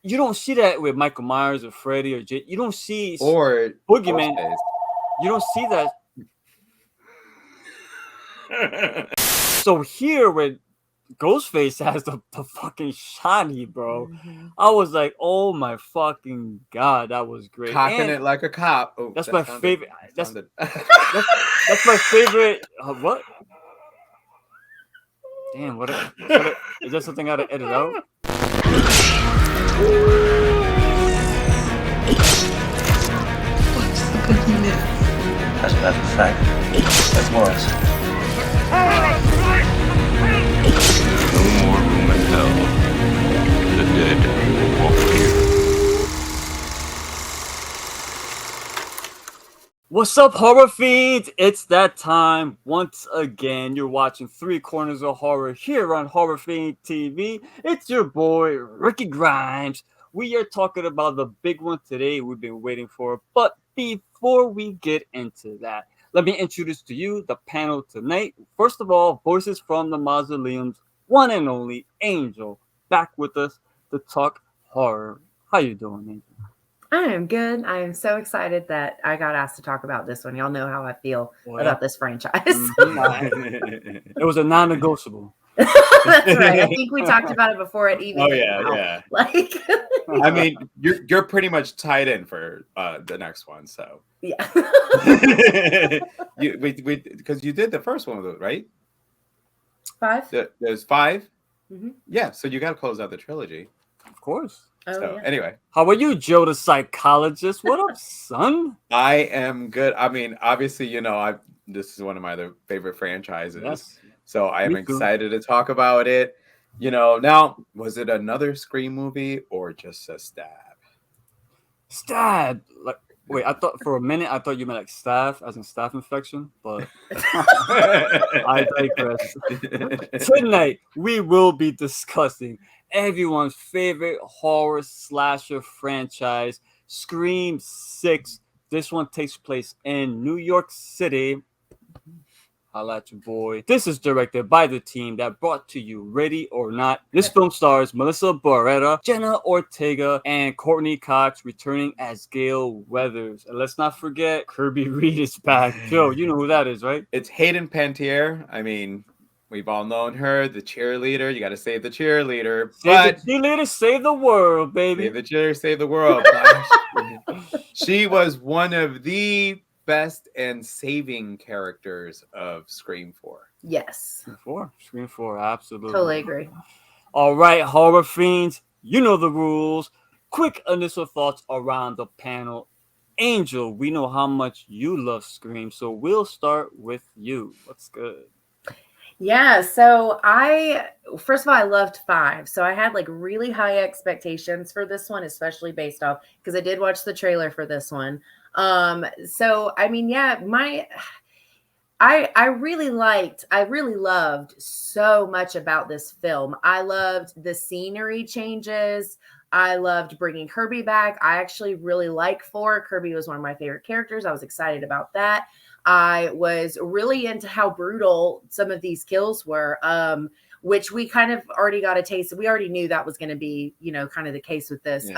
you don't see that with Michael Myers or Freddy or Jay. You don't see or Boogeyman. Ghostface. You don't see that. So here with Ghostface has the fucking shiny, bro. I was like, oh my fucking god, that was great. Cocking And it like a cop. Oh, that's that my sounded- favorite. that That's sounded- that's my favorite. What? Damn, what? Is that something I gotta edit out? What's the boogeyman? As a matter of fact, that was. No more room in hell. The dead walk here. What's up, horror fiends? It's that time once again. You're watching Three Corners of Horror here on Horror Fiend TV. It's your boy Ricky Grimes. We are talking about the big one today we've been waiting for. But before we get into that, let me introduce to you the panel tonight. First of all, Voices from the Mausoleum's one and only Angel back with us to talk horror. How you doing, Angel? I am good. I am so excited that I got asked to talk about this one. Y'all know how I feel about this franchise. It was a non-negotiable. That's right. I think we talked about it before it even. Oh yeah. Like, I mean, you're pretty much tied in for the next one, so yeah. Because you did the first one, right? 5. There's 5. Mm-hmm. Yeah, so you got to close out the trilogy. Of course. Oh, So yeah. anyway, How are you, Joe the psychologist? What up, son? I am good. I mean, obviously, this is one of my other favorite franchises. Yes. So I am Me too. excited to talk about it. Now, was it another Scream movie or just a stab? Stab. Like, wait, I thought for a minute I thought you meant like staph, as in staph infection, but I digress. Tonight we will be discussing everyone's favorite horror slasher franchise, Scream 6. This one takes place in New York City. Holla at your boy. This is directed by the team that brought to you Ready or Not. This film stars Melissa Barrera, Jenna Ortega, and Courtney Cox returning as Gail Weathers. And let's not forget, Kirby Reed is back. Joe, you know who that is, right? It's Hayden Panettiere. I mean, we've all known her, the cheerleader. You got to save the cheerleader. Save the cheerleader, save the world, baby. Save the cheerleader, save the world. She was one of the best and saving characters of Scream 4. Yes. Scream 4, absolutely. Totally agree. All right, horror fiends, you know the rules. Quick initial thoughts around the panel. Angel, we know how much you love Scream, so we'll start with you. What's good? Yeah, so first of all, I loved 5. So I had like really high expectations for this one, especially based off because I did watch the trailer for this one. So I mean, yeah, I really loved so much about this film. I loved the scenery changes. I loved bringing Kirby back. I actually really like 4. Kirby was one of my favorite characters. I was excited about that. I was really into how brutal some of these kills were, which we kind of already got a taste. We already knew that was going to be, kind of the case with this.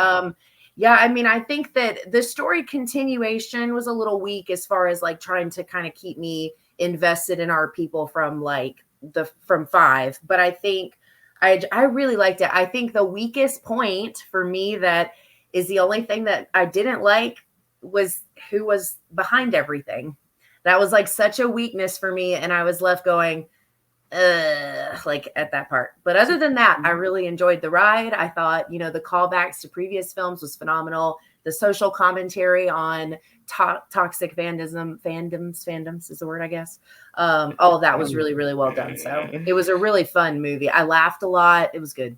Yeah. I mean, I think that the story continuation was a little weak as far as like trying to kind of keep me invested in our people from 5. But I think I really liked it. I think the weakest point for me that is the only thing that I didn't like was who was behind everything. That was like such a weakness for me. And I was left going, like at that part. But other than that, I really enjoyed the ride. I thought, the callbacks to previous films was phenomenal. The social commentary on toxic fandoms is the word, I guess. All of that was really, really well done. So it was a really fun movie. I laughed a lot. It was good.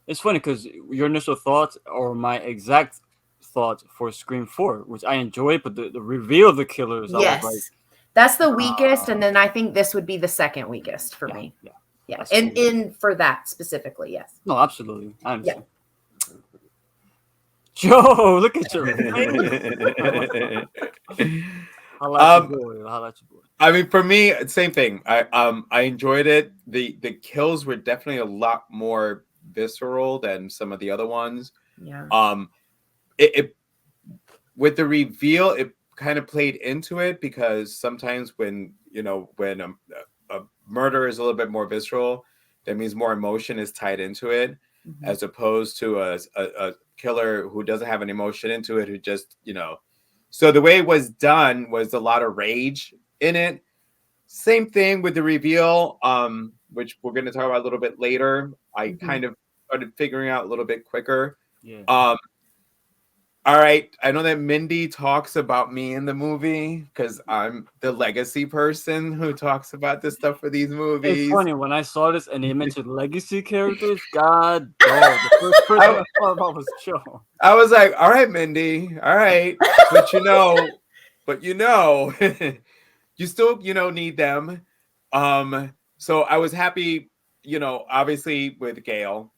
It's funny because your initial thoughts are my exact thoughts for Scream 4, which I enjoyed, but the reveal of the killers, I was like, that's the weakest, and then I think this would be the second weakest for me. Yeah. And for that specifically, yes. No, absolutely. I understand. Yeah. Joe, look at your Holla at your boy. I mean, for me, same thing. I enjoyed it. The kills were definitely a lot more visceral than some of the other ones. Yeah. It with the reveal, it kind of played into it because sometimes when a murder is a little bit more visceral, that means more emotion is tied into it, as opposed to a killer who doesn't have an emotion into it, who just So the way it was done was a lot of rage in it. Same thing with the reveal, which we're going to talk about a little bit later. I kind of started figuring out a little bit quicker. Yeah. All right. I know that Mindy talks about me in the movie because I'm the legacy person who talks about this stuff for these movies. It's funny when I saw this and they mentioned legacy characters. God, dog. The first person I thought about was Joe. I was like, all right, Mindy. All right. But you still, need them. So I was happy, obviously with Gail.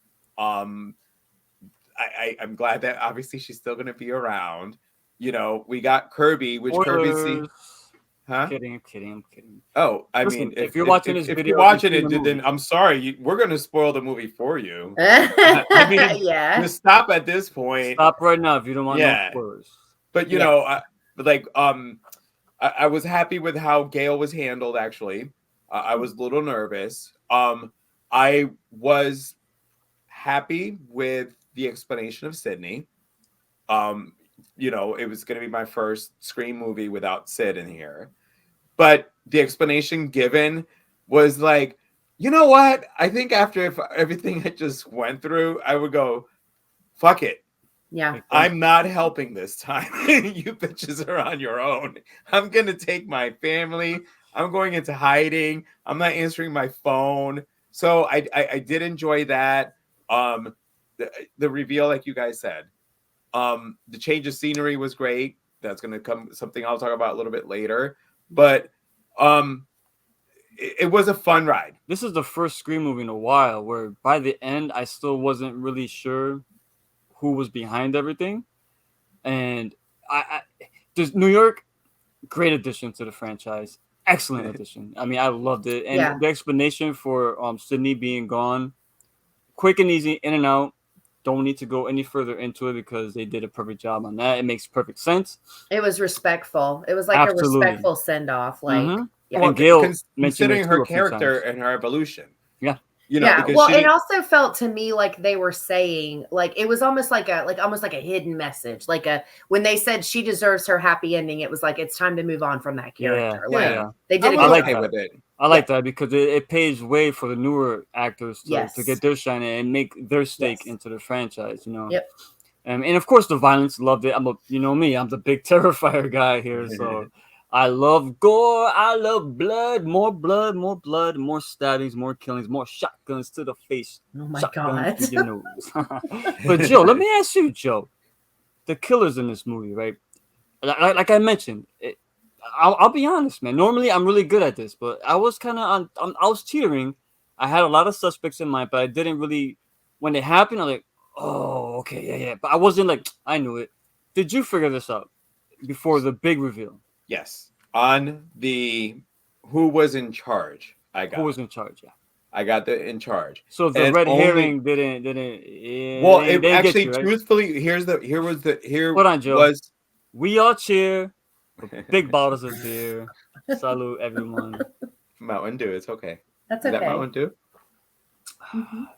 I'm glad that obviously she's still going to be around. We got Kirby, which Kirby, huh? I'm kidding. Oh, Listen, if you're watching this video, if you're watching it, then I'm sorry, we're going to spoil the movie for you. Yeah. Just stop at this point. Stop right now if you don't want no spoilers. But I was happy with how Gail was handled. Actually, I was a little nervous. I was happy with the explanation of Sydney. It was going to be my first Scream movie without Sid in here, but the explanation given was like, you know what? I think after everything I just went through, I would go, fuck it. Yeah. I'm not helping this time. You bitches are on your own. I'm going to take my family. I'm going into hiding. I'm not answering my phone. So I did enjoy that. The reveal, like you guys said, the change of scenery was great. That's going to come something I'll talk about a little bit later. But it was a fun ride. This is the first Scream movie in a while where by the end I still wasn't really sure who was behind everything. And I there's New York, great addition to the franchise. Excellent addition. I mean, I loved it. And the explanation for Sydney being gone, quick and easy, in and out. Don't need to go any further into it because they did a perfect job on that. It makes perfect sense. It was respectful. It was like a respectful send-off. Like, and Gail considering her character and her evolution. Yeah. Well, it also felt to me like they were saying, like, it was almost like a hidden message. Like when they said she deserves her happy ending, it was like it's time to move on from that character. They did I like with it. I like that because it paves way for the newer actors to get their shine and make their stake into the franchise. Yep. And of course the violence, loved it. I'm the big Terrifier guy here, so. I love gore. I love blood, more stabbings, more killings, more shotguns to the face. Oh my God. To your nose. But Joe, let me ask you, Joe, the killers in this movie, right? Like I mentioned, I'll be honest, man. Normally, I'm really good at this, but I was kind of I was teetering. I had a lot of suspects in mind, but I didn't really. When it happened, I was like, oh, okay, yeah. But I wasn't like, I knew it. Did you figure this out before the big reveal? Yes. On the who was in charge, I got. Who was in charge? Yeah. I got the in charge. So the red herring didn't. Well, it actually, you, right? Truthfully, here Hold on, Joe. Was we all cheer. Big bottles of beer. Salute everyone. Mountain Dew. It's okay. That's okay. Is that Mountain Dew?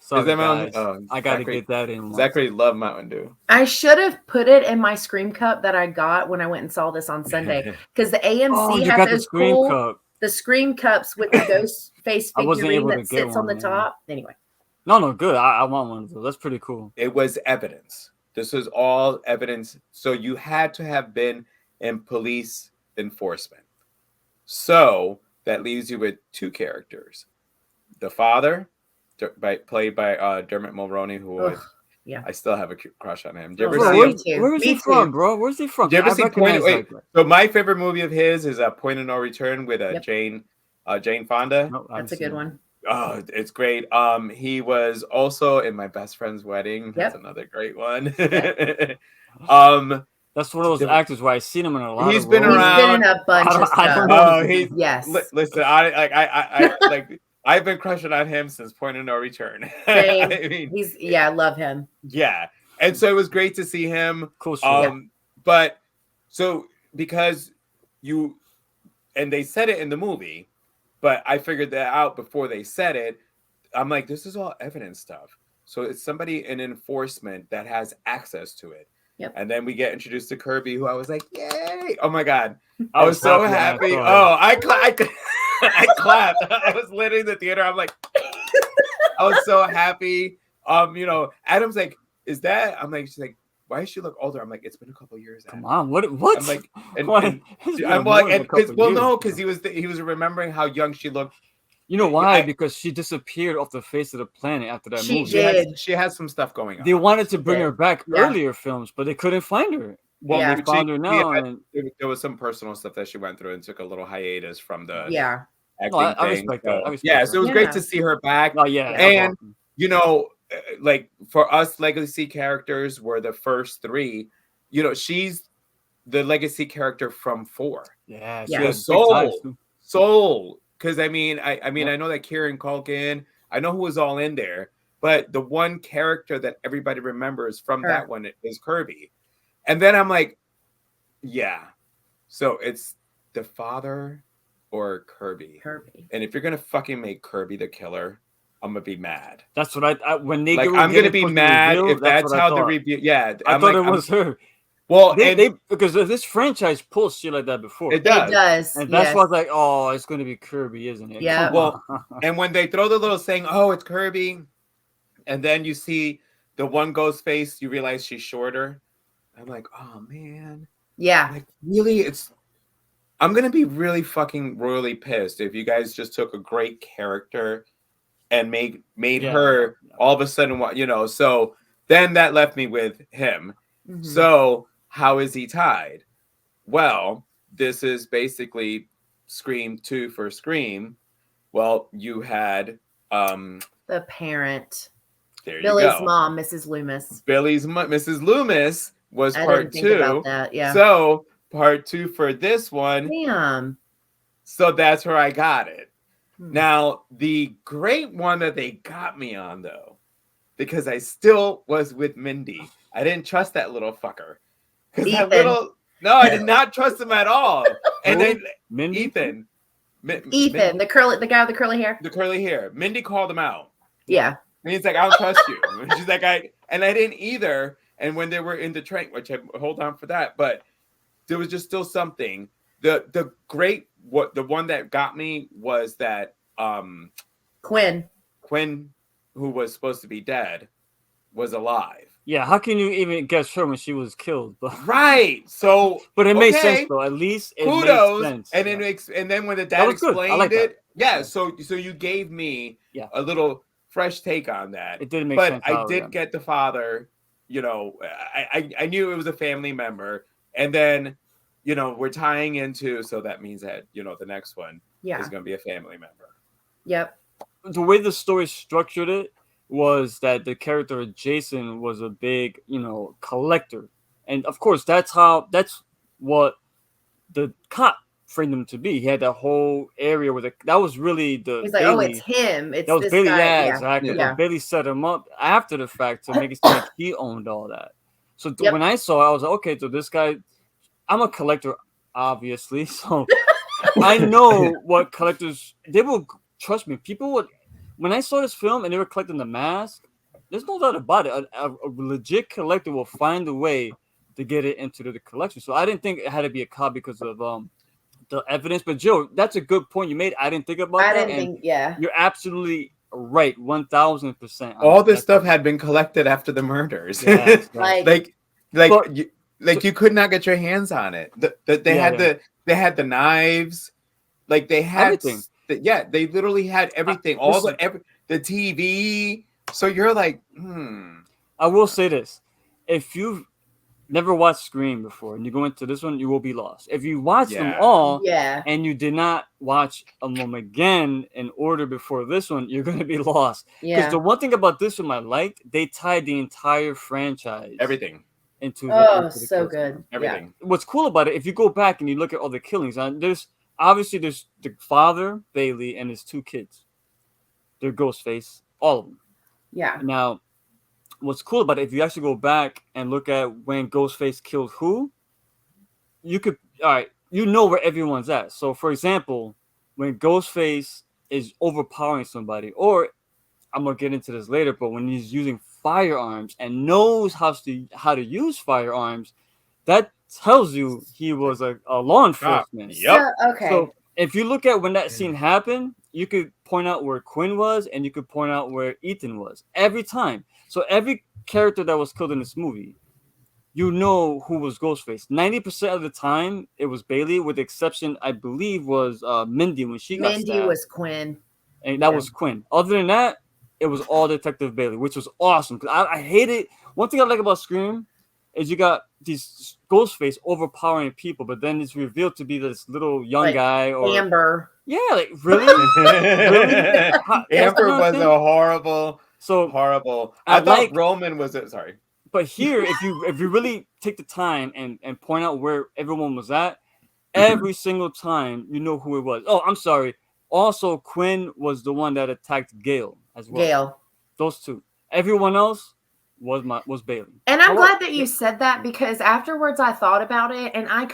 Sorry, is that guys. Mountain? I gotta get that in. Zachary loved Mountain Dew. I should have put it in my Scream cup that I got when I went and saw this on Sunday because the AMC has those cool the Scream cups with the ghost face figurine that sits on the top. Anyway. No, good. I want one of those. That's pretty cool. It was evidence. This was all evidence. So you had to have been in police enforcement. So that leaves you with two characters: the father, played by Dermot Mulroney, who I still have a crush on him. Where is he from, bro? Where's he from? Did you ever see So my favorite movie of his is Point of No Return with Jane Fonda. No, that's a good one. Oh, it's great. He was also in My Best Friend's Wedding. That's another great one. That's one of those actors where I've seen him in a lot. He's been around. He's been in a bunch of stuff. Yes. Listen, I like. I've been crushing on him since Point of No Return. Same. I mean, I love him. Yeah, And so it was great to see him. Cool shit. But so because they said it in the movie, but I figured that out before they said it. I'm like, this is all evidence stuff. So it's somebody in enforcement that has access to it. Yep. And then we get introduced to Kirby, who I was like, yay! Oh my god, I was so happy. when I saw I clapped. I was literally in the theater. I'm like, I was so happy. Adam's like, is that? I'm like, she's like, why does she look older? I'm like, it's been a couple years. Come Adam. on, what? I'm like, I'm like, because he was remembering how young she looked. You know why? Because she disappeared off the face of the planet after that movie. She has some stuff going on. They wanted to bring her back earlier films, but they couldn't find her. Well, they found her now. There was some personal stuff that she went through and took a little hiatus from the acting I thing. Respect that. So it was great to see her back. Oh yeah, and like for us, legacy characters were the first three. She's the legacy character from 4. Yeah, Soul. Because I know that Kieran Culkin, I know who was all in there, but the one character that everybody remembers from that one is Kirby. And then I'm like, yeah. So it's the father or Kirby. And if you're gonna fucking make Kirby the killer, I'm gonna be mad. That's what I'm gonna be mad if that's how the review. Yeah, I thought it was her. Well, because this franchise pulls shit like that before. It does. And that's why I was like, oh, it's going to be Kirby, isn't it? Yeah. Well, and when they throw the little saying, oh, it's Kirby, and then you see the one ghost face, you realize she's shorter. I'm like, oh, man. Yeah. Like, really? I'm going to be really fucking royally pissed if you guys just took a great character and made her all of a sudden, so then that left me with him. Mm-hmm. So how is he tied? Well, this is basically Scream 2 for Scream. Well, you had the parent. There you Billy's go. mom, Mrs. Loomis. Mrs. Loomis was part 2. About that. Yeah. So part 2 for this one. Damn. So that's where I got it. Now, the great one that they got me on, though, because I still was with Mindy. I didn't trust that little fucker. No, I did not trust him at all. And then Ethan. Ethan, the guy with the curly hair. The curly hair. Mindy called him out. Yeah. And he's like, I don't trust you. And she's like, I didn't either. And when they were in the train, which I hold on for that, but there was just still something. The one that got me was that Quinn, who was supposed to be dead, was alive. Yeah, how can you even guess her when she was killed? Right. So, but it made sense though. At least it kudos. Made sense. And then when the dad explained it, so you gave me a little fresh take on that. It didn't make sense. But I did get the father. I knew it was a family member, and then we're tying into, so that means that the next one is going to be a family member. Yep. The way the story structured it was that the character of Jason was a big, collector. And of course, that's what the cop framed him to be. He had that whole area where that was really the. He's like, Bailey. Oh, it's him. It's that was this Bailey. guy. Yeah, exactly. Yeah. Bailey set him up after the fact to make it seem like he owned all that. So when I saw it, I was like, okay, so this guy, I'm a collector, obviously. So I know what collectors, they will trust me. People would. When I saw this film and they were collecting the mask, there's no doubt about it. A legit collector will find a way to get it into the collection. So I didn't think it had to be a cop because of the evidence. But Joe, that's a good point you made. I didn't think about that. You're absolutely right, 1,000%. All this stuff had been collected after the murders. Yeah, you could not get your hands on it. They had the knives, like they had everything. They literally had everything. The TV. So you're like, I will say this: if you've never watched Scream before and you go into this one, you will be lost. If you watch them all, and you did not watch them again in order before this one, you're going to be lost. Because the one thing about this one I liked, they tied the entire franchise, everything, into so good. Everything. What's cool about it, if you go back and you look at all the killings, there's the father, Bailey, and his 2 kids. They're Ghostface, all of them. Yeah. Now, what's cool about it, if you actually go back and look at when Ghostface killed who, you could, all right, you know where everyone's at. So, for example, when Ghostface is overpowering somebody, or I'm gonna get into this later, but when he's using firearms and knows how to use firearms, that tells you he was a law enforcement. Yep. So, okay. So if you look at when that scene happened, you could point out where Quinn was and you could point out where Ethan was every time. So every character that was killed in this movie, you know who was Ghostface. 90% of the time, it was Bailey, with the exception, I believe, was Mindy when she got Mindy stabbed. was Quinn. And that was Quinn. Other than that, it was all Detective Bailey, which was awesome. Because I hate it. One thing I like about Scream is you got these Ghostface overpowering people, but then it's revealed to be this little young Like guy or Amber. Yeah, like really? Really? Amber was a horrible. I thought like Roman was it. Sorry. But here, if you really take the time and point out where everyone was at, every single time you know who it was. Oh, I'm sorry. Also, Quinn was the one that attacked Gail as well. Gail. Those two. Everyone else was Bailey. And I'm glad that you said that, because afterwards I thought about it and I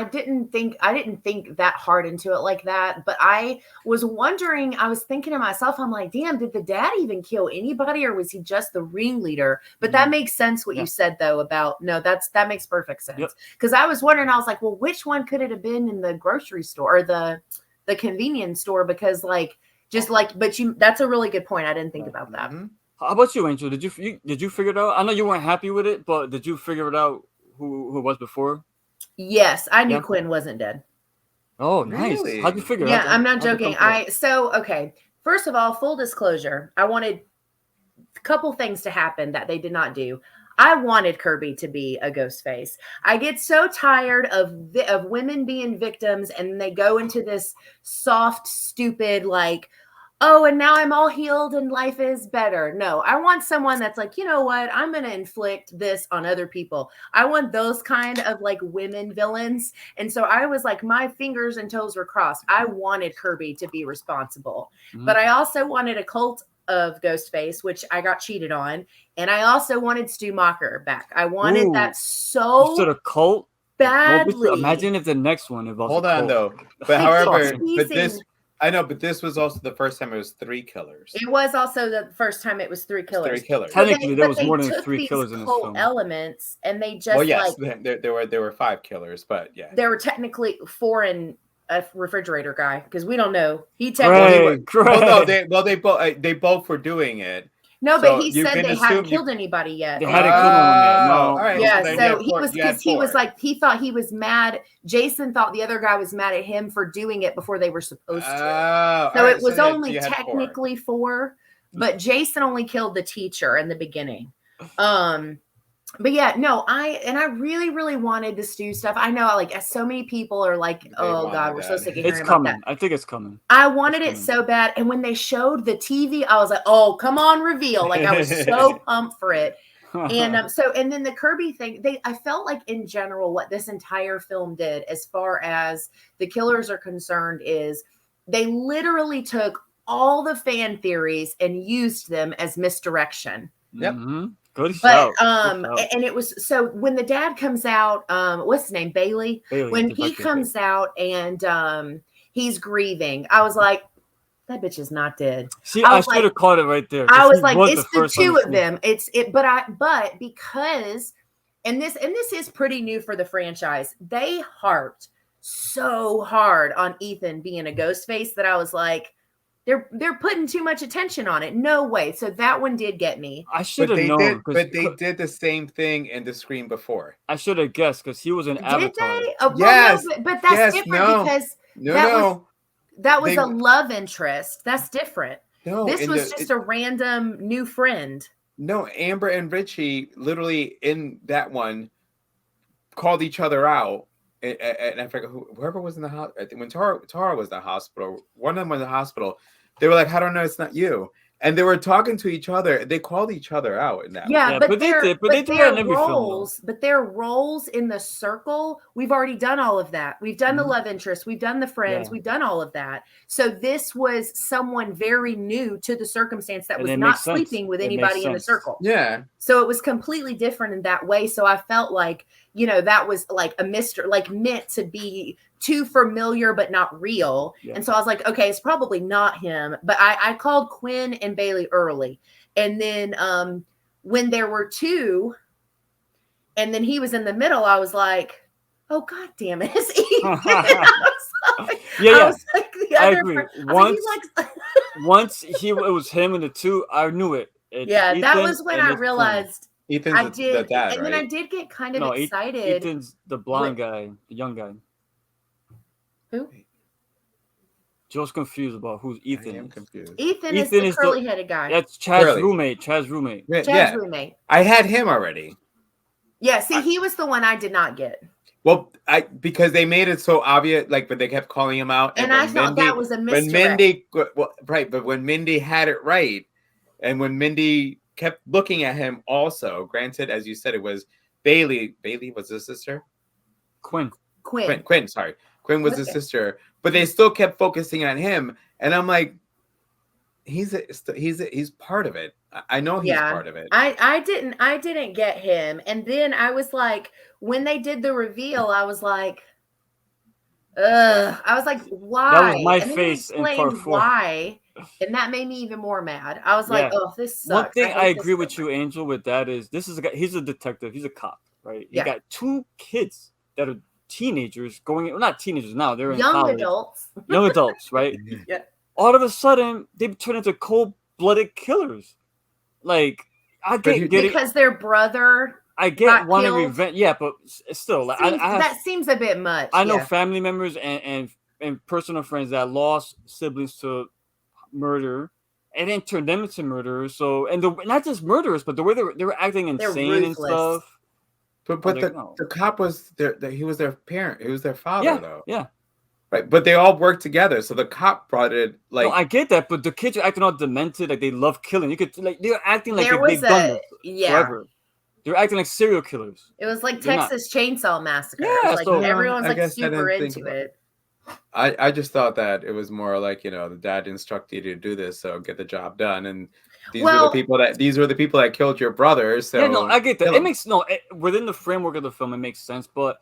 didn't think that hard into it like that. But I was wondering, I was thinking to myself, I'm like, damn, did the dad even kill anybody, or was he just the ringleader? But that makes sense what you said though about that makes perfect sense. Because I was wondering, I was like, well, which one could it have been in the grocery store or the convenience store? Because that's a really good point. I didn't think about that. How about you, Angel? Did you figure it out? I know you weren't happy with it, but did you figure it out who it was before? Yes, I knew Quinn wasn't dead. Oh, nice. Really? How'd you figure it out? Yeah, I'm not joking. Okay. First of all, full disclosure, I wanted a couple things to happen that they did not do. I wanted Kirby to be a ghost face. I get so tired of women being victims and they go into this soft, stupid, like, oh, and now I'm all healed and life is better. No, I want someone that's like, you know what? I'm going to inflict this on other people. I want those kind of like women villains. And so I was like, my fingers and toes were crossed. I wanted Kirby to be responsible, but I also wanted a cult of Ghostface, which I got cheated on. And I also wanted Stu Macher back. I wanted that so a cult badly. Well, imagine if the next one involves Hold on though. But however, but this was also the first time it was 3 killers. It was also the first time it was 3 killers. 3 killers. Technically, there was more than 3 killers in this film. Elements, and they just there were 5 killers, but yeah, there were technically 4 in a refrigerator guy, because we don't know. He technically they both were doing it. No, so but he said they hadn't killed anybody yet. They hadn't killed anyone yet. No. All right. Yeah, so he was, because he was like, he thought he was mad. Jason thought the other guy was mad at him for doing it before they were supposed to. So it was only technically 4, but Jason only killed the teacher in the beginning. But yeah, no, I really, really wanted the Stu stuff. I know, like, so many people are like, "Oh God, we're so sick of hearing about that." I think it's coming. I wanted it so bad, and when they showed the TV, I was like, "Oh, come on, reveal!" Like, I was so pumped for it. And and then the Kirby thing, I felt like in general, what this entire film did, as far as the killers are concerned, is they literally took all the fan theories and used them as misdirection. Yep. Mm-hmm. Good shout. And it was, so when the dad comes out, what's his name? Bailey. When he comes out and he's grieving, I was like, that bitch is not dead. See, I should have caught it right there. I was like, it's the 2 of them. But because, and this is pretty new for the franchise, they harped so hard on Ethan being a ghost face that I was like, they're putting too much attention on it. No way. So that one did get me. I should have known. But they did the same thing in the Scream before. I should have guessed, because he was an Avatar. Did they? Oh, yes. No, but that's different because that was a love interest. That's different. No, this was just a random new friend. No, Amber and Richie literally in that one called each other out. And I forget whoever was in the hospital. I think when Tara was in the hospital, one of them was in the hospital. They were like, "I don't know, it's not you." And they were talking to each other. They called each other out in that. Yeah, but they did that in every film. But their roles in the circle, we've already done all of that. We've done the love interest. We've done the friends. We've done all of that. So this was someone very new to the circumstance that was not sleeping with anybody in the circle. Yeah. So it was completely different in that way. So I felt like, you know, that was like a mystery, like meant to be too familiar, but not real. Yeah. And so I was like, okay, it's probably not him. But I called Quinn and Bailey early. And then when there were two, and then he was in the middle, I was like, oh, God damn it. It's Ethan. I was like, the I other agree. friend- I was like, Once it was him and the two, I knew it. It's yeah, that Ethan was when and I it's realized Ethan's I the did. dad, and right? then I did get kind of No, excited. Ethan's the blonde guy, the young guy. Who? Joe's confused about who's Ethan. I am is. confused. Ethan is Ethan the is the- curly-headed guy. That's Chad's Curly. roommate. Chad's roommate. Yeah, Chad's yeah. roommate. I had him already. Yeah, see, he was the one I did not get. Well, because they made it so obvious, like, but they kept calling him out. And when I thought that was a when misdirect. Mindy, well, right, but when Mindy had it right, and when Mindy kept looking at him, also, granted, as you said, it was Bailey. Bailey was his sister. Quinn. Quinn. Sorry, Quinn was his Okay. sister, but they still kept focusing on him, and I'm like, he's part of it. I know he's part of it. I didn't get him. And then I was like, when they did the reveal, I was like, ugh. I was like, why? That was my and then they face in part explained 4. why. And that made me even more mad. I was like, oh, this sucks. One thing I hate this agree with film. you, Angel, with that is this is a guy, he's a detective, he's a cop, right? He Yeah. got 2 kids that are teenagers going, well, not teenagers now, they're in Young college. adults. Young adults, right? Yeah. All of a sudden, they turn into cold-blooded killers. Like, I get it. Because their brother I get got wanting killed. revenge. Yeah, but still, like, seems, I have, that seems a bit much. I know yeah. family members and personal friends that lost siblings to murder and then turned them into murderers. So, and not just murderers, but the way they were acting They're insane and ruthless. stuff. But Like, no. the cop was he was their parent. He was their father, Yeah, though. yeah. Right, but they all worked together. So the cop brought it like. No, I get that, but the kids are acting all demented, like they love killing. You could like they're acting like There they've was done a- this yeah. forever. They're acting like serial killers. It was like They're not. Texas Chainsaw Massacre. Yeah, like so- everyone's I like guess I super didn't think into about it. I just thought that it was more like, you know, the dad instructed you to do this, so get the job done. And these were the people that killed your brother. So Yeah, no, I get that. kill It them. makes within the framework of the film, it makes sense. But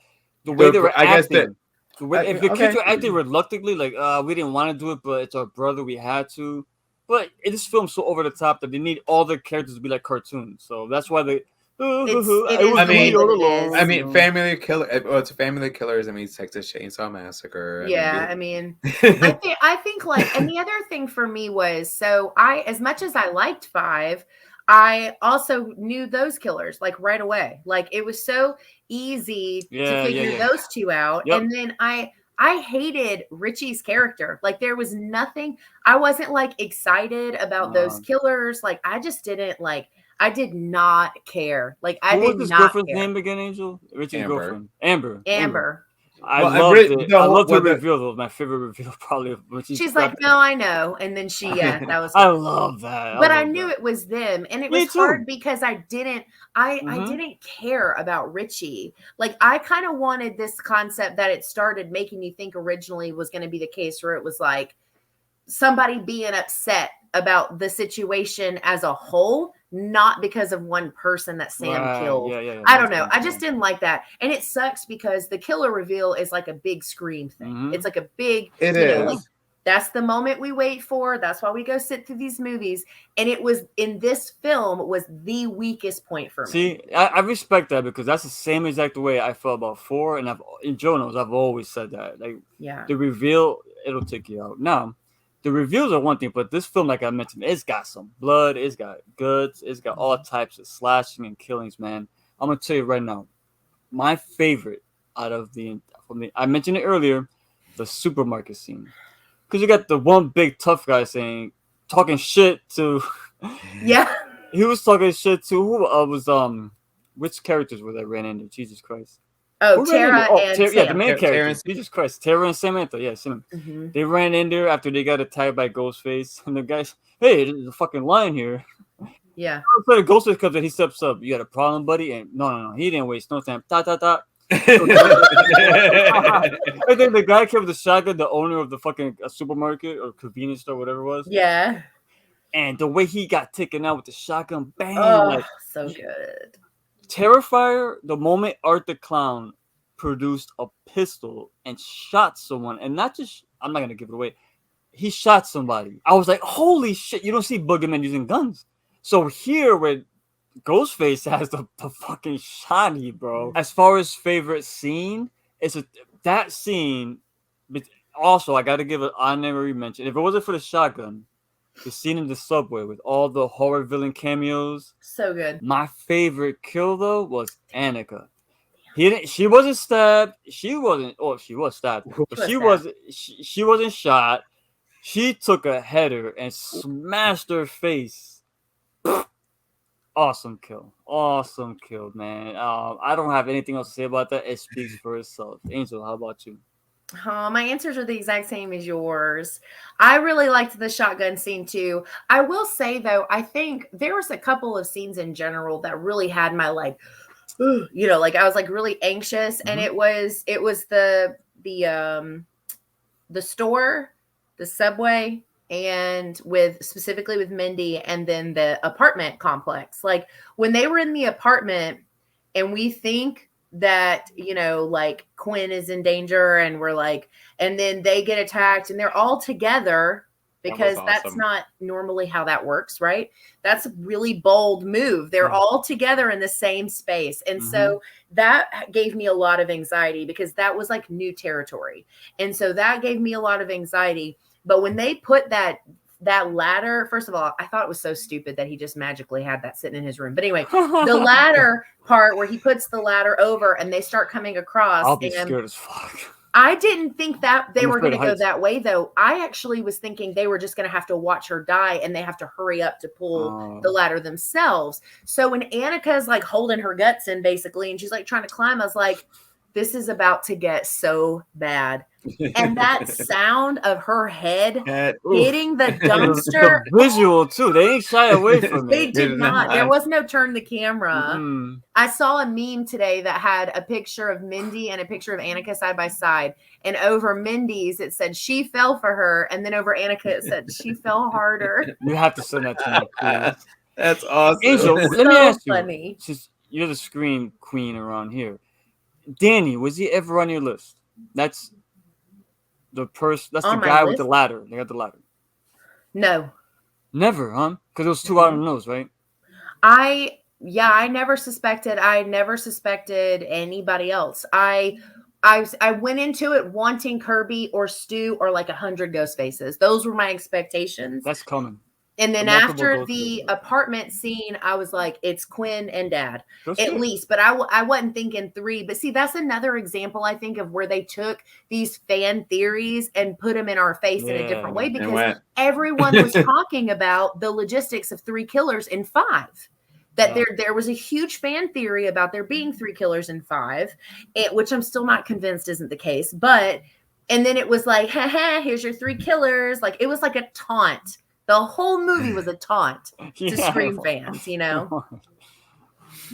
the way they were I guess acting, if the kids okay. were acting reluctantly, like we didn't want to do it, but it's our brother, we had to. But this film's so over the top that they need all the characters to be like cartoons. So that's why they. It is I mean, what it is. I mean, family killer. Well, it's family killers. I mean, Texas Chainsaw Massacre. Yeah, I mean, I think like, and the other thing for me was, so as much as I liked 5, I also knew those killers like right away. Like it was so easy to figure those 2 out. Yep. And then I hated Richie's character. Like there was nothing. I wasn't like excited about those killers. Like I just didn't like. I did not care. Like I What did was his not girlfriend's care. name again, Angel? Richie's Amber. girlfriend. Amber. I Well, loved it. I loved her the- reveal. Though. My favorite reveal, probably. When She's like, no, I know. And then that was. I love that. But I love knew that. it was them, and it Me was too. hard because I didn't care about Richie. Like I kind of wanted this concept that it started making me think originally was going to be the case, where it was like somebody being upset about the situation as a whole, not because of one person that Sam killed. Yeah, I don't know. I just didn't like that. And it sucks because the killer reveal is like a big Scream thing. Mhm. It's like a big, It you know, is. like, that's the moment we wait for. That's why we go sit through these movies. And it was in this film was the weakest point for me. See, I respect that because that's the same exact way I felt about 4, and in Joe knows I've always said that. Like Yeah. the reveal, it'll take you out. Now, the reveals are one thing, but this film, like I mentioned, it's got some blood, it's got guts, it's got all types of slashing and killings, man. I'm gonna tell you right now, my favorite out of I mentioned it earlier, the supermarket scene, because you got the one big tough guy talking shit to. Yeah. He was talking shit to who was which characters were that ran into? Jesus Christ. Oh, Who ran Tara into? and Yeah, the Sam. main Tara characters. Jesus Christ, Tara and Samantha. Yeah, Sam. Mhm. They ran in there after they got attacked by Ghostface, and the guy's, hey, there's a fucking lion here. Yeah. So Ghostface comes in, he steps up. You got a problem, buddy? And no, he didn't waste no time. And then the guy came with the shotgun, the owner of the fucking supermarket or convenience store, whatever it was. Yeah. and the way he got taken out with the shotgun, bang, Oh, like so good. Terrifier. The moment Art the Clown produced a pistol and shot someone, and not just, I'm not gonna give it away. He shot somebody. I was like, holy shit! You don't see boogeymen using guns. So here, where Ghostface has the fucking shotty, bro. As far as favorite scene, that scene. But also, I gotta give an honorary mention. If it wasn't for the shotgun, the scene in the subway with all the horror villain cameos. So good. My favorite kill though was Annika. She wasn't stabbed. She wasn't. Oh, she was stabbed, but she wasn't. She wasn't shot. She took a header and smashed her face. Awesome kill, man. I don't have anything else to say about that. It speaks for itself. Angel, how about you? My answers are the exact same as yours. I really liked the shotgun scene too. I will say though, I think there was a couple of scenes in general that really had my like, like I was like really anxious, and it was the store, the subway, and specifically with Mindy, and then the apartment complex. Like when they were in the apartment, and we think that like Quinn is in danger, and we're like, and then they get attacked, and they're all together, because that's not normally how that works, right? That's a really bold move. They're all together in the same space, and so that gave me a lot of anxiety, because that was like new territory, and so that gave me a lot of anxiety. But when they put that ladder, first of all, I thought it was so stupid that he just magically had that sitting in his room. But anyway, the ladder part where he puts the ladder over and they start coming across. I'll be scared as fuck. I didn't think that they were going to go that way, though. I actually was thinking they were just going to have to watch her die, and they have to hurry up to pull the ladder themselves. So when Annika's like holding her guts in, basically, and she's like trying to climb, I was like, this is about to get so bad. And that sound of her head hitting the dumpster. The visual too. They ain't shy away from it. They did not. There was no turn the camera. I saw a meme today that had a picture of Mindy and a picture of Annika side by side. And over Mindy's, it said she fell for her. And then over Annika, it said she fell harder. You have to send that to me, please. That's awesome. Angel, let me ask you, funny. since you're the scream queen around here, Danny, was he ever on your list? That's the person. That's the guy with the ladder. They got the ladder. No, never, huh? Because it was too out of the nose, right? I never suspected. I never suspected anybody else. I went into it wanting Kirby or Stu or like 100 ghost faces. Those were my expectations. That's coming. And then after the apartment scene, I was like, it's Quinn and Dad, at least. But I wasn't thinking 3. But see, that's another example, I think, of where they took these fan theories and put them in our face in a different way, because everyone was talking about the logistics of 3 killers in 5. That there was a huge fan theory about there being 3 killers in 5, which I'm still not convinced isn't the case. But, and then it was like, here's your 3 killers. Like, it was like a taunt. The whole movie was a taunt to Scream fans,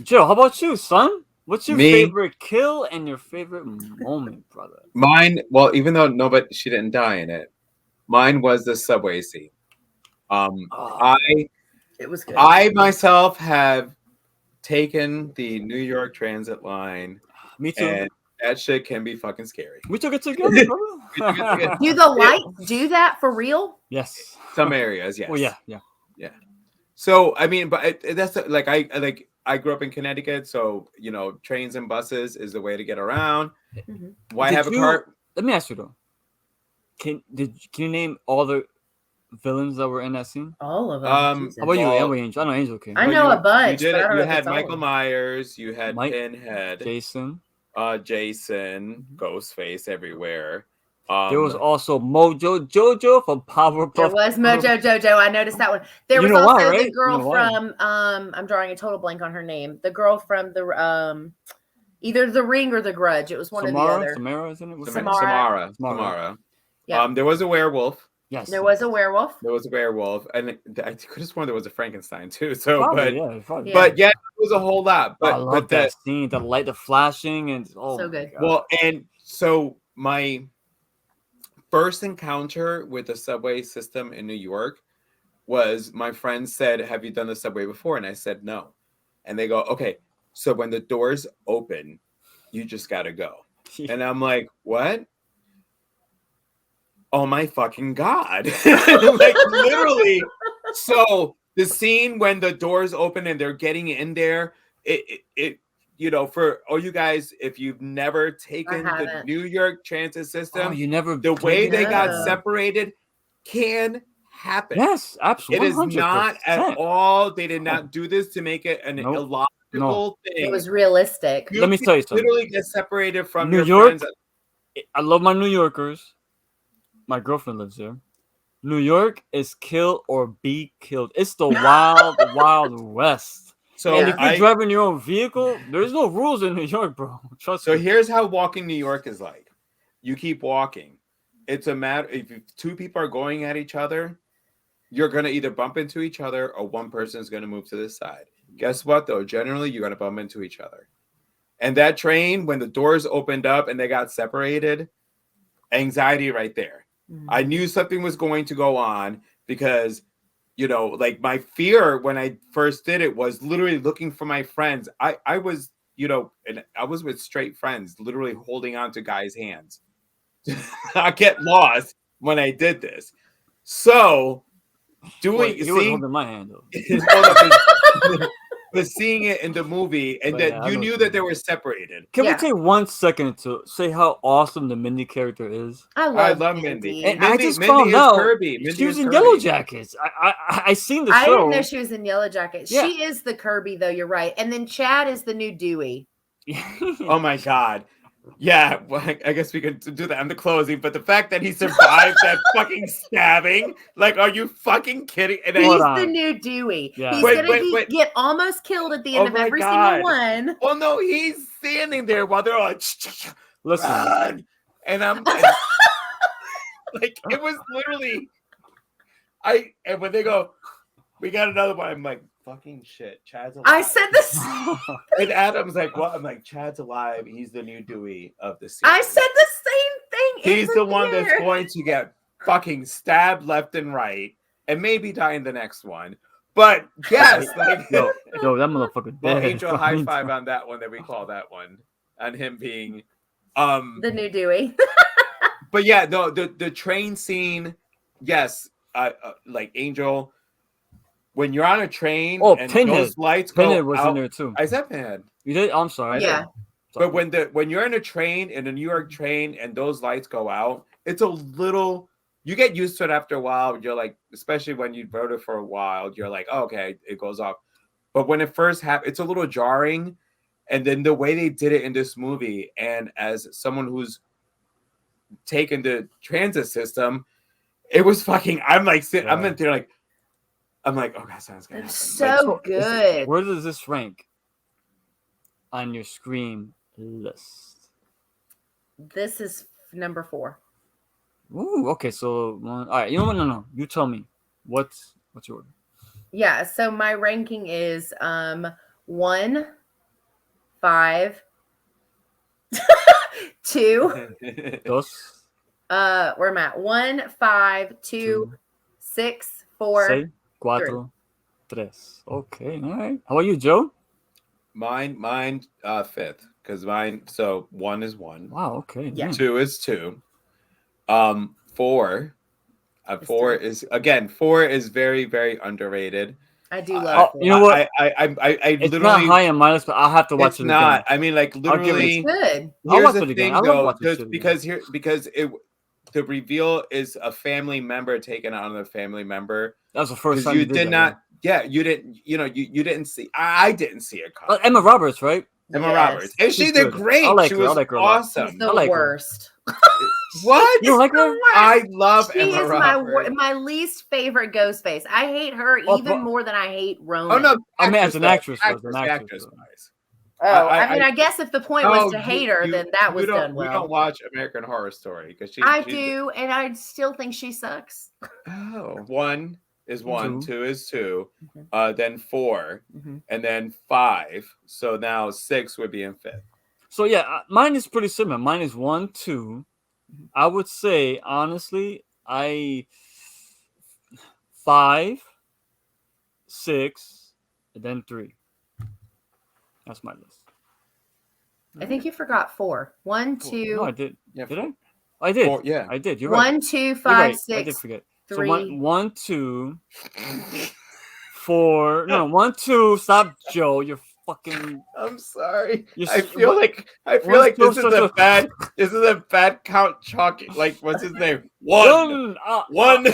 Joe, how about you, son? What's your favorite kill and your favorite moment, brother? Mine, well, even though she didn't die in it, mine was the subway scene. It was good. I myself have taken the New York Transit line. Me too. And that shit can be fucking scary. We took it together, brother. Do the lights do that for real? Yes. Some areas, yes. Well, yeah. So I mean, but that's like I grew up in Connecticut, so trains and buses is the way to get around. Why have a car? Let me ask you though. Can you name all the villains that were in that scene? All of them. How about you, Angel? I know Angel can. I know a bunch. You had Michael Myers. You had Pinhead. Jason, Ghostface everywhere. There was also Mojo Jojo from Powerpuff. There was Mojo Jojo. I noticed that one. There was also the girl from I'm drawing a total blank on her name. The girl from the either The Ring or The Grudge. It was one or the other. Samara, isn't it? Samara. Yeah. There was a werewolf. Yes. There was a werewolf. And I could have sworn there was a Frankenstein too. So, probably, but yeah, it was a whole lot. But I love that scene, the light, the flashing, and so good. Well, and so my first encounter with the subway system in New York was my friend said, "Have you done the subway before?" And I said no. And they go, "Okay, so when the doors open, you just gotta go." And I'm like, "What? Oh my fucking god!" Like literally. So the scene when the doors open and they're getting in there, it you know, for all you guys, if you've never taken the haven't. New York transit system, Oh, you never. the way they got No. separated can happen. Yes, It absolutely. is not at all. They did not do this to make it an Nope. illogical thing. It was realistic. You Let me tell you something. literally get separated from New your York. friends. I love my New Yorkers. My girlfriend lives there. New York is kill or be killed. It's the wild, wild west. So And if you're I driving your own vehicle, there's no rules in New York, bro. Trust so me. here's how walking New York is like. You keep walking. It's a matter if two people are going at each other, you're gonna either bump into each other or one person is gonna move to this side. Guess what though? Generally, you're gonna bump into each other. And that train, when the doors opened up and they got separated, anxiety right there. I knew something was going to go on because, you know, like my fear when I first did it was literally looking for my friends. I was, you know, and I was with straight friends, literally holding on to guys' hands. I get lost when I did this. So Wait, he was holding my hand though. but seeing it in the movie and But that yeah, I you know knew what that you they mean. were separated. Can Yeah. we take 1 second to say how awesome the Mindy character is? I I love love Mindy. Mindy. And I just Mindy found is out Kirby. Mindy she was is in Kirby. Yellow Jackets. I seen the I show. didn't know she was in Yellow Jacket. Yeah. She is the Kirby, though. You're right. And then Chad is the new Dewey. Oh my god. Yeah, well, I guess we could do that on the closing, but the fact that he survived that fucking stabbing, like, are you fucking kidding? And He's Hold then, on. the new Dewey. Yeah. He's Wait, gonna wait. get almost killed at the end Oh of my every God. single one. oh no, he's standing there while they're all Listen, run, and I'm like, it was literally, and when they go, we got another one, I'm like, fucking shit, Chad's alive. I said this. And Adam's like, what? I'm like, Chad's alive. He's the new Dewey of the series. I said the same thing. in He's the one that's theater. going to get fucking stabbed left and right and maybe die in the next one. But yes, like, yo, that motherfucker well, dead. Angel, high five on that one that we call that one, on him being The new Dewey. but yeah, no, the train scene, yes, like Angel, when you're on a train and Pinhead. those lights go Pinhead was out, in there too. I said Pinhead. You did? I'm sorry. Yeah. But when you're in a train, in a New York train, and those lights go out, it's a little, you get used to it after a while. You're like, especially when you rode it for a while, you're like, oh, okay, it goes off. But when it first happened, it's a little jarring. And then the way they did it in this movie, and as someone who's taken the transit system, it was fucking, I'm like, I'm in there like, I'm like, oh god, something's gonna happen. It's so good. Where does this rank on your Scream list? This is number 4. Ooh, okay. So, all right. You know what? No. You tell me. What's your order? Yeah, so my ranking is 1, 5, 2. Dos, Where am I at? 1, 5, 2, 6, 4. seis, cuatro, tres. Okay. All right. How about you, Joe? Mine, fifth, because mine. So 1 is 1. Wow. Okay. Yeah. damn. 2 is 2. 4. 4 is again. 4 is very, very underrated. I do love you know what? I It's literally. not high on my list, but I'll have to watch It's it not. again. I mean, like I'll give it- literally. Good. I'll Here's watch the it again. thing, I love though, watching shit again. because the reveal is a family member taking on another family member. That was the first Because time you did did that, not. Yeah, you didn't. You know, you didn't see. I didn't see it yeah. coming. Emma Roberts, right? Emma Yes. Roberts, and she She's did good. great. I like She her. I was like her a lot. She's awesome. the I like her. worst. What? You don't like her? I love She Emma is Roberts. my least favorite Ghostface. I hate her Oh, even but- more than I hate Roman. Oh no! I mean, as an though. actress, though, as an actress, actress though. wise. Oh, I- I mean, I guess if the point was to hate her, then that was done We well. don't watch American Horror Story because I do, and I still think she sucks. Oh, 1 is 1, Two. 2 is 2, Mhm. then 4, Mhm. and then 5. So now 6 would be in 5th. So yeah, mine is pretty similar. Mine is 1, 2. I would say honestly, 5, 6, and then 3. That's my list. I think you forgot 4. 1, 2. No, I did. Yeah, Did I? I did. 4, yeah. I did. You're right. 1, 2, You're 5, right. 6. I did forget. 3. So 1, 2, 4. No, 1, 2. Stop, Joe. You're fucking. I'm sorry. You I s- feel what- like what's this is so- a bad. This is a bad Count Chalky. Like, what's his name? One. One. 2.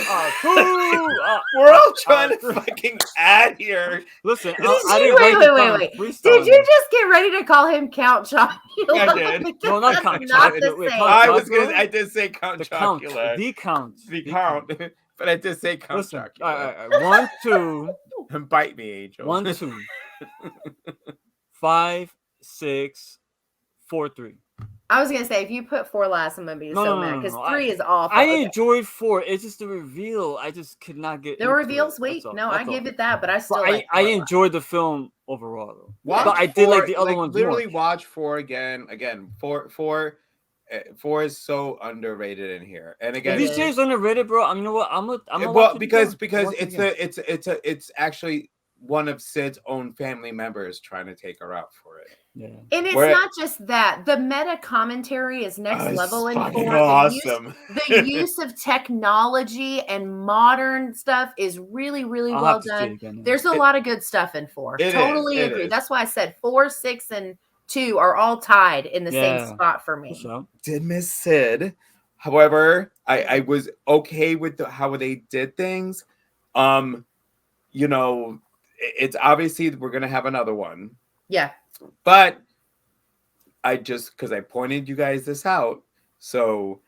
We're all trying to fucking add here. Listen, Did I you didn't write this down. wait. Freestyle Did you it. just get ready to call him Count Chocula? I did. Because No, not that's Count not Chocula. the Wait, same. Count- I did say Count The count. Chocula. The count. The count. But I did say Count Listen. Chocula. All right. 1, 2. And bite me, Angel. 1, 2. 5, 6, 4, 3. I was gonna say if you put 4 last, I'm gonna be so mad because 3 is awful. I Okay. enjoyed 4. It's just the reveal. I just could not get The into reveal's it. weak. That's all. No, I That's give all. it that, but I still But like I 4 a lot. enjoyed the film overall though. Watch But I did like 4, the other ones literally more. watch 4 again. Again, 4 is so underrated in here. And again, If these series underrated, bro, you know what? I'm gonna well watch it because again. Watch it again. it's actually one of Sid's own family members trying to take her out for it. Yeah. And it's Where- not just that. The meta commentary is next It's level in 4. fucking The awesome. The use of technology and modern stuff is really, really I'll well have to see it done. again, yeah. There's a lot of good stuff in 4. It is, Totally it agree. is. That's why I said 4, 6, and 2 are all tied in the Yeah. same spot for me. So, Did miss Sid. However, I was okay with how they did things. You know, it's obviously we're gonna have another one, Yeah. but I just because I pointed you guys this out. So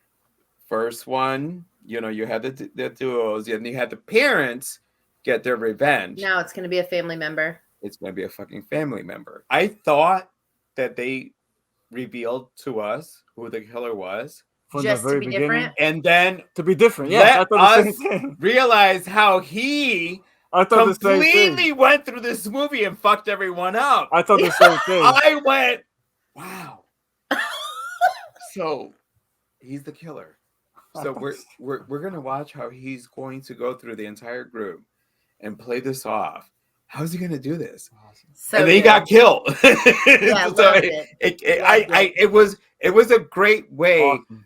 first one, you know, you had the duos, and you had the parents get their revenge. Now it's going to be a family member. It's gonna be a fucking family member. I thought that they revealed to us who the killer was, from Just the to very be beginning, different. and then to be different. Yeah, let I thought the us same thing. realize how he I thought the same completely thing. went through this movie and fucked everyone up. I thought the same thing. I went, wow. So he's the killer. So we're gonna watch how he's going to go through the entire group and play this off. How's he gonna do this? So and then he good. got killed. Yeah, So loved it. it was a great way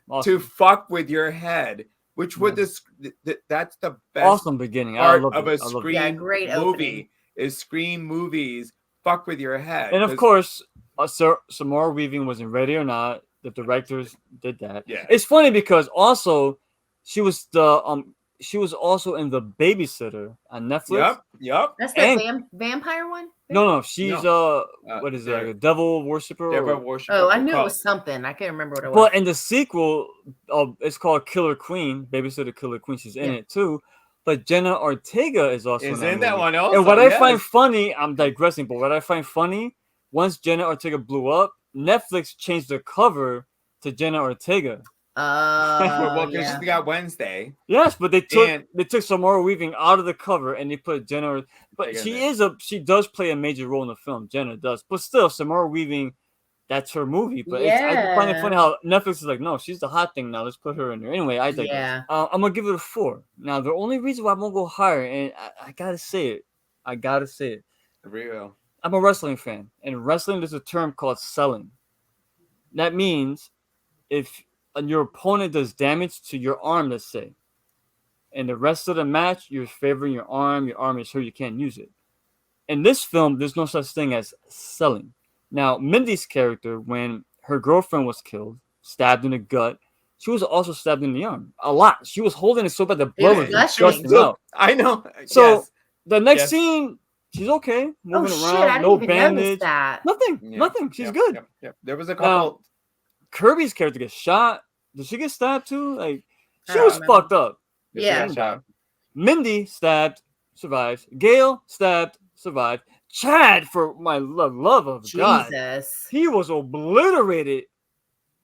Awesome. to fuck with your head, which would that's the best Awesome beginning. I part love of it. a I love it. Scream Yeah, great movie opening. is Scream movies fuck with your head. And of 'Cause- course, Samara Weaving wasn't ready or not. The directors did that. Yeah. It's funny because also she was also in The Babysitter on Netflix. Yep. That's the and- vampire one? No, she's what is it? Like a devil worshiper? Devil or- worshiper. Oh, I knew it Cult. was something. I can't remember what it was. But in the sequel, it's called Killer Queen, Babysitter Killer Queen. She's in Yeah. it too. But Jenna Ortega is also Is in in that movie. one also. And what I yes. find funny, I'm digressing, but what I find funny, once Jenna Ortega blew up, Netflix changed the cover to Jenna Ortega. well, because yeah. she got Wednesday. Yes, but they And- took Samara Weaving out of the cover and they put Jenna. But Ortega in she does play a major role in the film. Jenna does, but still, Samara Weaving, that's her movie. But I find it Yeah. funny how Netflix is like, no, she's the hot thing now. Let's put her in there. Anyway, I digress. Yeah. I'm gonna give it a 4. Now, the only reason why I'm gonna go higher, and I gotta say it, Real. I'm a wrestling fan, and wrestling there's a term called selling. That means if your opponent does damage to your arm, let's say, and the rest of the match you're favoring your arm is hurt, you can't use it. In this film, there's no such thing as selling. Now, Mindy's character, when her girlfriend was killed, stabbed in the gut, she was also stabbed in the arm a lot. She was holding it so bad the blood was gushing. gushing out. I know. So yes. the next Yes. scene, she's okay, Oh moving shit! around, I no didn't even notice bandage, that. nothing, Yeah. nothing. She's Yep, good. Yep. There was a couple. Kirby's character gets shot. Did she get stabbed too? Like I she don't was remember. fucked up. Yeah. She got shot. Mindy stabbed, survives. Gail stabbed, survived. Chad, for my love of God, Jesus. he was obliterated.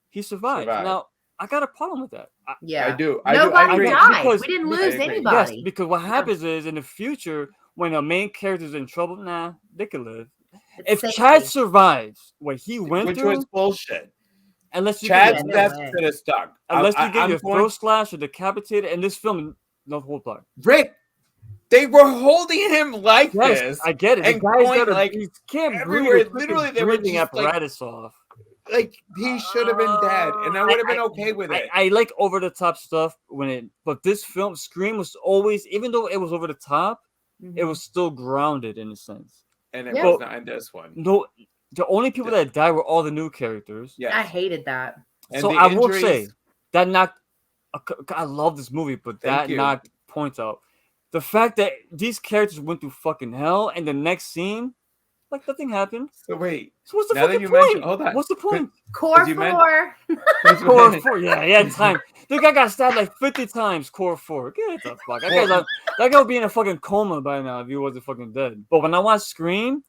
He survived. Survived. Now I got a problem with that. Yeah. I do. Nobody agree. died. Because- We didn't I lose agree. anybody. Yes, because what happens is in the future when a main character's in trouble, they can live. It's If safety. Chad survives what he went Which through, was bullshit. unless you Chad's get, no death way. should have stuck. unless you get I'm your going- throat slashed or decapitated, in this film, no whole part. Rick, They were holding him like Yes, this. I get it. The and guy's going, got like, he can't everywhere. breathe. Literally, They they were breathing just, like, apparatus off. Like, he should have been dead, and I would have been okay with it. I like over the top stuff but this film Scream was always, even though it was over the top, it was still grounded in a sense. And it Yeah. was not in this one. No, the only people that died were all the new characters. Yes. I hated that. And So the I will injuries- say that knocked. I love this movie, but Thank that you. knocked points out. The fact that these characters went through fucking hell, and the next scene, like nothing happened. So wait, So what's the now that fucking you point? mention- hold on. What's the point? Core you meant- 4. Core 4, yeah, time. The guy got stabbed like 50 times. Core 4, get the fuck. That guy would be in a fucking coma by now if he wasn't fucking dead. But when I watch Scream,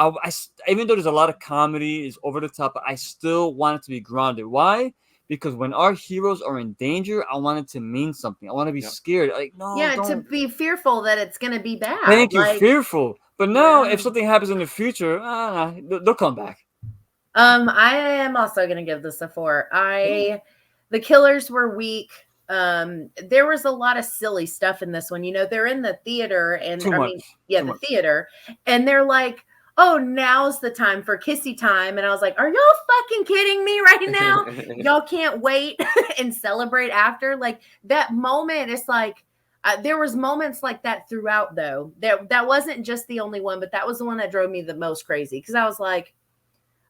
even though there's a lot of comedy, is over the top, I still want it to be grounded. Why? Because when our heroes are in danger, I want it to mean something. I want to be scared. Like, no, Yeah, don't. to be fearful that it's gonna be bad. Thank you, Like, fearful. But now, Yeah. if something happens in the future, they'll come back. I am also gonna give this a 4. The killers were weak. There was a lot of silly stuff in this one. You know, they're in the theater and Too much. Too the much. theater, and they're like, oh, now's the time for kissy time. And I was like, are y'all fucking kidding me right now? Y'all can't wait and celebrate after. Like that moment, it's like there was moments like that throughout though. That wasn't just the only one, but that was the one that drove me the most crazy because I was like,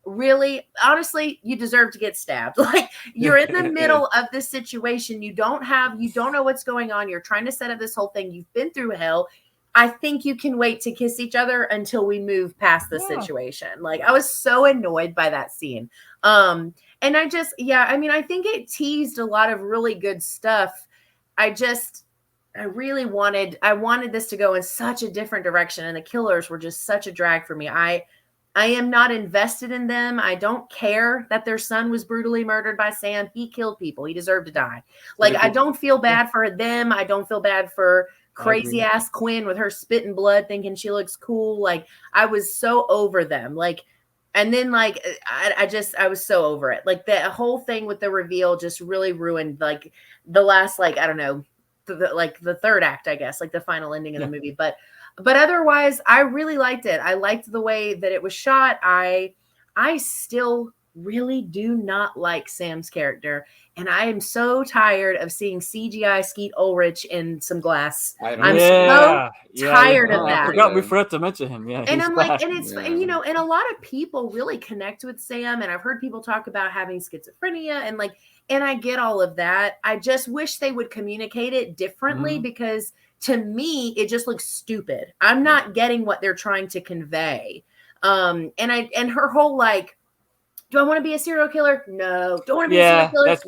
really, honestly, you deserve to get stabbed. Like you're in the middle of this situation. You don't know what's going on. You're trying to set up this whole thing. You've been through hell. I think you can wait to kiss each other until we move past the situation. Like I was so annoyed by that scene. And I think it teased a lot of really good stuff. I wanted this to go in such a different direction, and the killers were just such a drag for me. I am not invested in them. I don't care that their son was brutally murdered by Sam. He killed people. He deserved to die. Like I don't feel bad for them. I don't feel bad for crazy ass Quinn with her spitting blood thinking she looks cool. Like I was so over them. Like, and then like I was so over it. Like that whole thing with the reveal just really ruined like the last, like, I don't know, the third act, I guess, like the final ending of the movie. But otherwise I really liked it. I liked the way that it was shot. I still really do not like Sam's character, and I am so tired of seeing CGI Skeet Ulrich in some glass. I'm so tired of that. We forgot to mention him. Yeah, and I'm like, and it's and, you know, and a lot of people really connect with Sam, and I've heard people talk about having schizophrenia and like, and I get all of that. I just wish they would communicate it differently because to me it just looks stupid. I'm not getting what they're trying to convey. And her whole like, do I want to be a serial killer? No. Do I want to be a serial killer?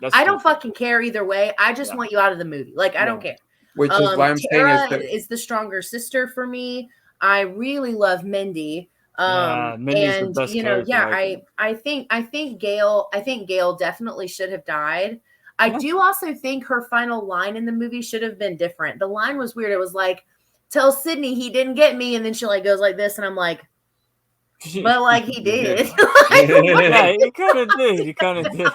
No. I don't fucking care either way. I just want you out of the movie. Like, I don't care. Which is why I'm Tara saying is the stronger sister for me. I really love Mindy. Mindy's the best character, I think Gail definitely should have died. I do also think her final line in the movie should have been different. The line was weird. It was like, tell Sydney he didn't get me, and then she like goes like this, and I'm like, but like he did. Yeah, he kind of did. He kind of did.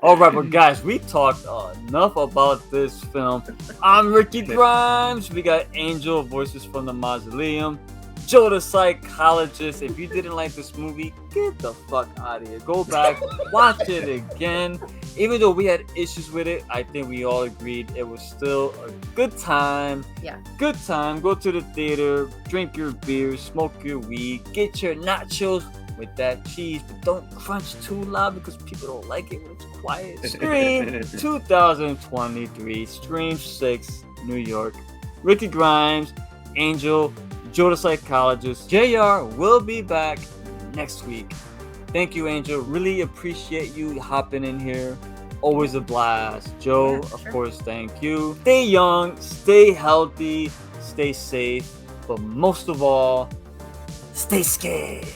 All right, but guys, we talked enough about this film. I'm Ricky Grimes. We got Angel, Voices from the Mausoleum. Joe the Psychologist. If you didn't like this movie, get the fuck out of here. Go back, watch it again. Even though we had issues with it, I think we all agreed it was still a good time. Yeah. Good time. Go to the theater, drink your beer, smoke your weed, get your nachos with that cheese, but don't crunch too loud because people don't like it when it's quiet. Scream 2023, Scream 6, New York. Ricky Grimes, Angel, Joe the Psychologist. JR will be back next week. Thank you, Angel. Really appreciate you hopping in here. Always a blast. Joe, of course, thank you. Stay young, stay healthy, stay safe, but most of all, stay scared.